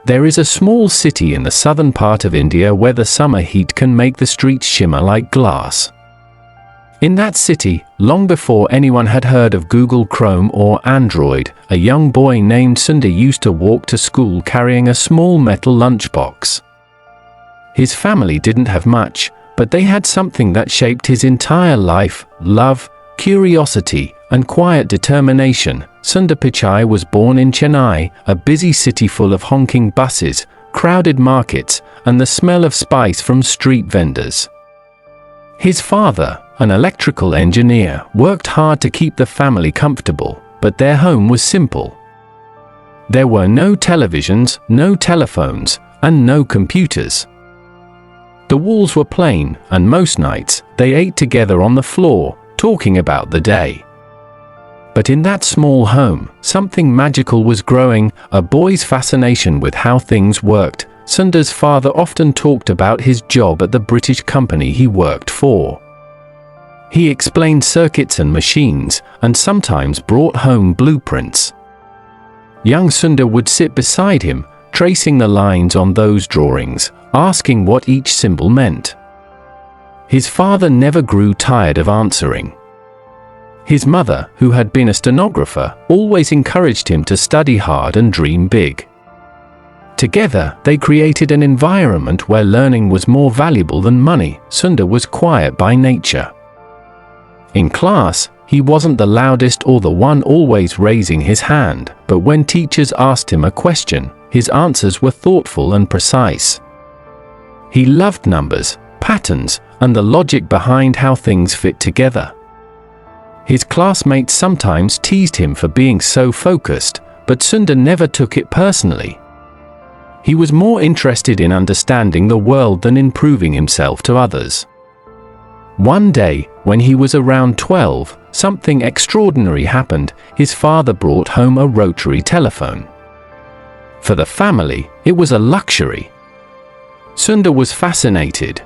There is a small city in the southern part of India where the summer heat can make the streets shimmer like glass. In that city, long before anyone had heard of Google Chrome or Android, a young boy named Sundar used to walk to school carrying a small metal lunchbox. His family didn't have much, but they had something that shaped his entire life: love, curiosity, and quiet determination. Sundar Pichai was born in Chennai, a busy city full of honking buses, crowded markets, and the smell of spice from street vendors. His father, an electrical engineer, worked hard to keep the family comfortable, but their home was simple. There were no televisions, no telephones, and no computers. The walls were plain, and most nights, they ate together on the floor, talking about the day. But in that small home, something magical was growing, a boy's fascination with how things worked. Sundar's father often talked about his job at the British company he worked for. He explained circuits and machines, and sometimes brought home blueprints. Young Sundar would sit beside him, tracing the lines on those drawings, asking what each symbol meant. His father never grew tired of answering. His mother, who had been a stenographer, always encouraged him to study hard and dream big. Together, they created an environment where learning was more valuable than money. Sundar was quiet by nature. In class, he wasn't the loudest or the one always raising his hand, but when teachers asked him a question, his answers were thoughtful and precise. He loved numbers, patterns, and the logic behind how things fit together. His classmates sometimes teased him for being so focused, but Sundar never took it personally. He was more interested in understanding the world than in proving himself to others. One day, when he was around 12, something extraordinary happened. His father brought home a rotary telephone. For the family, it was a luxury. Sundar was fascinated.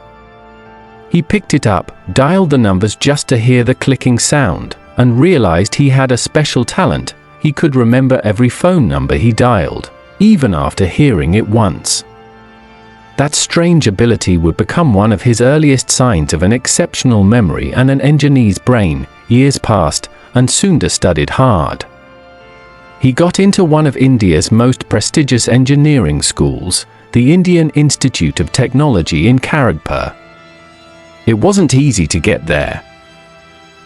He picked it up, dialed the numbers just to hear the clicking sound, and realized he had a special talent. He could remember every phone number he dialed, even after hearing it once. That strange ability would become one of his earliest signs of an exceptional memory and an engineer's brain. Years passed, and Sundar studied hard. He got into one of India's most prestigious engineering schools, the Indian Institute of Technology in Kharagpur. It wasn't easy to get there.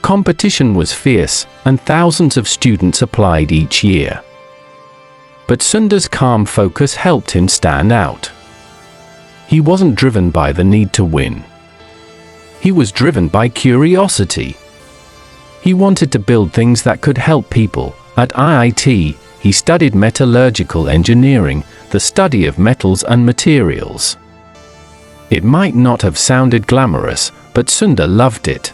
Competition was fierce, and thousands of students applied each year. But Sundar's calm focus helped him stand out. He wasn't driven by the need to win. He was driven by curiosity. He wanted to build things that could help people. At IIT, he studied metallurgical engineering, the study of metals and materials. It might not have sounded glamorous, but Sundar loved it.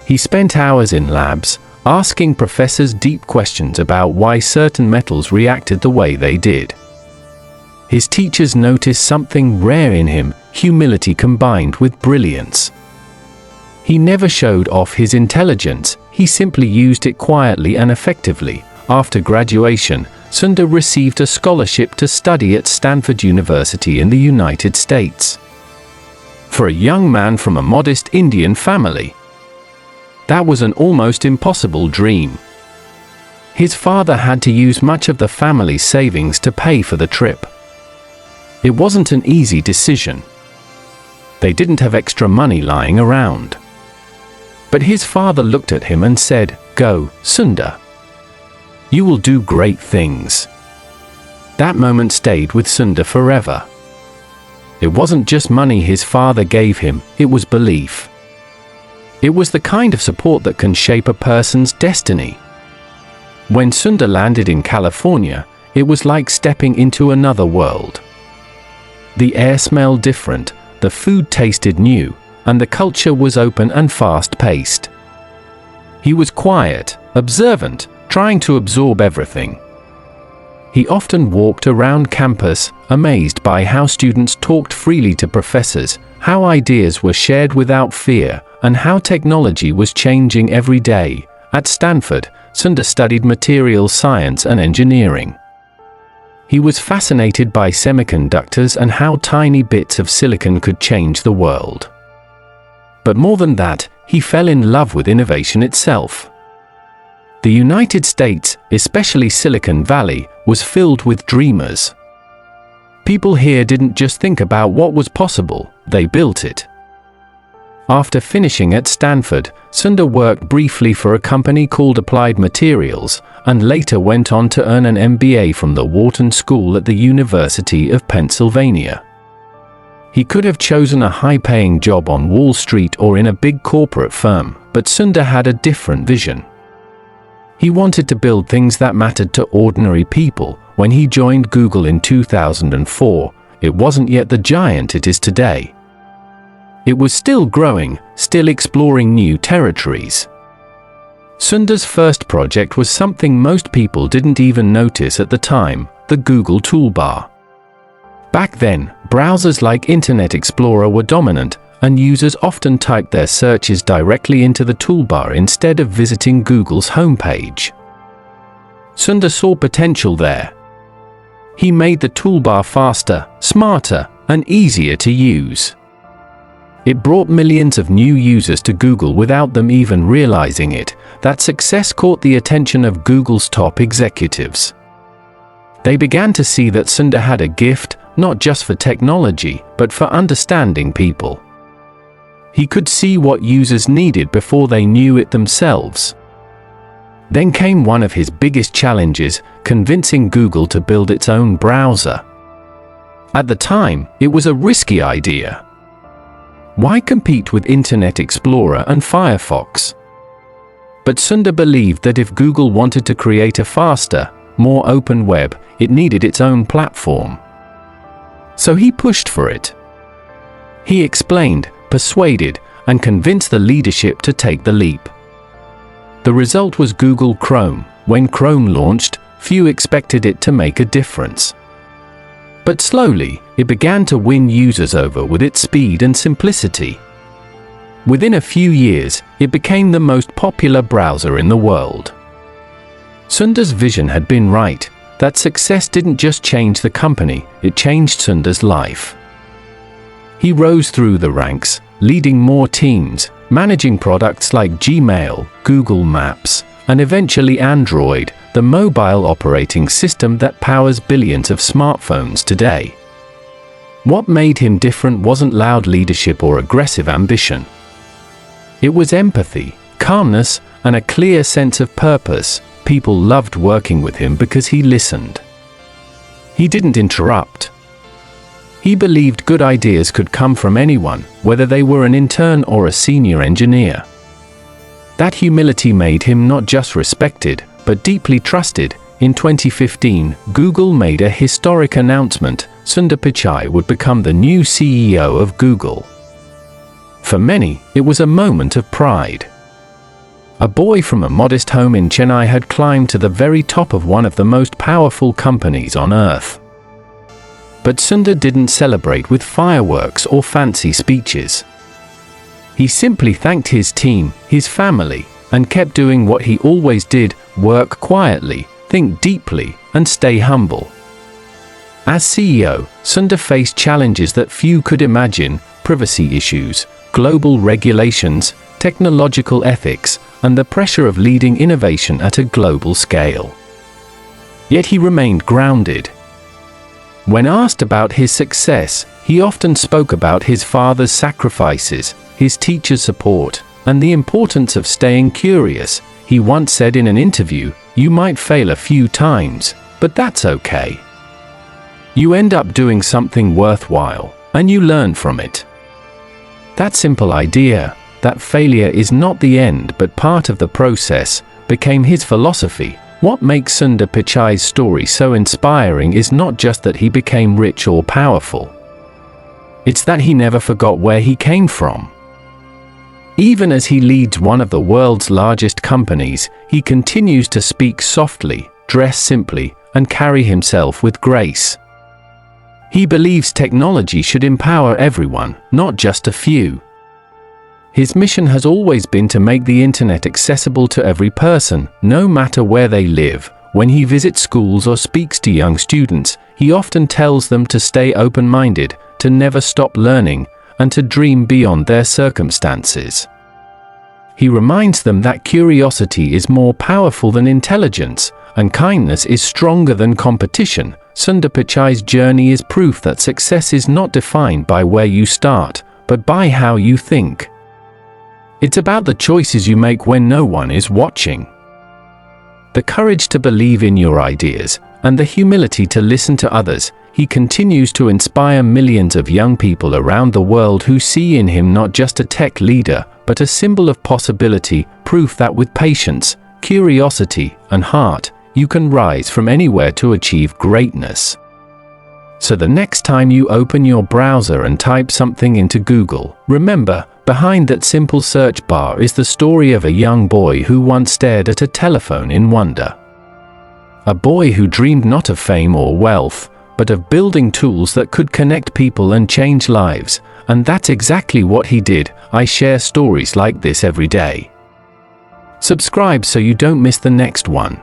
He spent hours in labs, asking professors deep questions about why certain metals reacted the way they did. His teachers noticed something rare in him: humility combined with brilliance. He never showed off his intelligence, he simply used it quietly and effectively. After graduation, Sundar received a scholarship to study at Stanford University in the United States. For a young man from a modest Indian family, that was an almost impossible dream. His father had to use much of the family's savings to pay for the trip. It wasn't an easy decision. They didn't have extra money lying around. But his father looked at him and said, "Go, Sundar. You will do great things." That moment stayed with Sundar forever. It wasn't just money his father gave him, it was belief. It was the kind of support that can shape a person's destiny. When Sundar landed in California, it was like stepping into another world. The air smelled different, the food tasted new, and the culture was open and fast-paced. He was quiet, observant, trying to absorb everything. He often walked around campus, amazed by how students talked freely to professors, how ideas were shared without fear, and how technology was changing every day. At Stanford, Sundar studied materials science and engineering. He was fascinated by semiconductors and how tiny bits of silicon could change the world. But more than that, he fell in love with innovation itself. The United States, especially Silicon Valley, was filled with dreamers. People here didn't just think about what was possible, they built it. After finishing at Stanford, Sundar worked briefly for a company called Applied Materials, and later went on to earn an MBA from the Wharton School at the University of Pennsylvania. He could have chosen a high-paying job on Wall Street or in a big corporate firm, but Sundar had a different vision. He wanted to build things that mattered to ordinary people. When he joined Google in 2004, it wasn't yet the giant it is today. It was still growing, still exploring new territories. Sundar's first project was something most people didn't even notice at the time, the Google toolbar. Back then, browsers like Internet Explorer were dominant, and users often typed their searches directly into the toolbar instead of visiting Google's homepage. Sundar saw potential there. He made the toolbar faster, smarter, and easier to use. It brought millions of new users to Google without them even realizing it. That success caught the attention of Google's top executives. They began to see that Sundar had a gift, not just for technology, but for understanding people. He could see what users needed before they knew it themselves. Then came one of his biggest challenges, convincing Google to build its own browser. At the time, it was a risky idea. Why compete with Internet Explorer and Firefox? But Sundar believed that if Google wanted to create a faster, more open web, it needed its own platform. So he pushed for it. He explained, persuaded, and convinced the leadership to take the leap. The result was Google Chrome. When Chrome launched, few expected it to make a difference. But slowly, it began to win users over with its speed and simplicity. Within a few years, it became the most popular browser in the world. Sundar's vision had been right. That success didn't just change the company, it changed Sundar's life. He rose through the ranks, leading more teams, managing products like Gmail, Google Maps, and eventually Android, the mobile operating system that powers billions of smartphones today. What made him different wasn't loud leadership or aggressive ambition. It was empathy, calmness, and a clear sense of purpose. People loved working with him because he listened. He didn't interrupt. He believed good ideas could come from anyone, whether they were an intern or a senior engineer. That humility made him not just respected, but deeply trusted. In 2015, Google made a historic announcement: Sundar Pichai would become the new CEO of Google. For many, it was a moment of pride. A boy from a modest home in Chennai had climbed to the very top of one of the most powerful companies on earth. But Sundar didn't celebrate with fireworks or fancy speeches. He simply thanked his team, his family, and kept doing what he always did: work quietly, think deeply, and stay humble. As CEO, Sundar faced challenges that few could imagine: privacy issues, global regulations, technological ethics, and the pressure of leading innovation at a global scale. Yet he remained grounded. When asked about his success, he often spoke about his father's sacrifices, his teacher's support, and the importance of staying curious. He once said in an interview, "You might fail a few times, but that's okay. You end up doing something worthwhile, and you learn from it." That simple idea, that failure is not the end but part of the process, became his philosophy. What makes Sundar Pichai's story so inspiring is not just that he became rich or powerful. It's that he never forgot where he came from. Even as he leads one of the world's largest companies, he continues to speak softly, dress simply, and carry himself with grace. He believes technology should empower everyone, not just a few. His mission has always been to make the internet accessible to every person, no matter where they live, when he visits schools or speaks to young students, he often tells them to stay open-minded, to never stop learning, and to dream beyond their circumstances. He reminds them that curiosity is more powerful than intelligence, and kindness is stronger than competition. Sundar Pichai's journey is proof that success is not defined by where you start, but by how you think. It's about the choices you make when no one is watching. The courage to believe in your ideas, and the humility to listen to others. He continues to inspire millions of young people around the world who see in him not just a tech leader, but a symbol of possibility, proof that with patience, curiosity, and heart, you can rise from anywhere to achieve greatness. So the next time you open your browser and type something into Google, remember, behind that simple search bar is the story of a young boy who once stared at a telephone in wonder. A boy who dreamed not of fame or wealth, but of building tools that could connect people and change lives, and that's exactly what he did. I share stories like this every day. Subscribe so you don't miss the next one.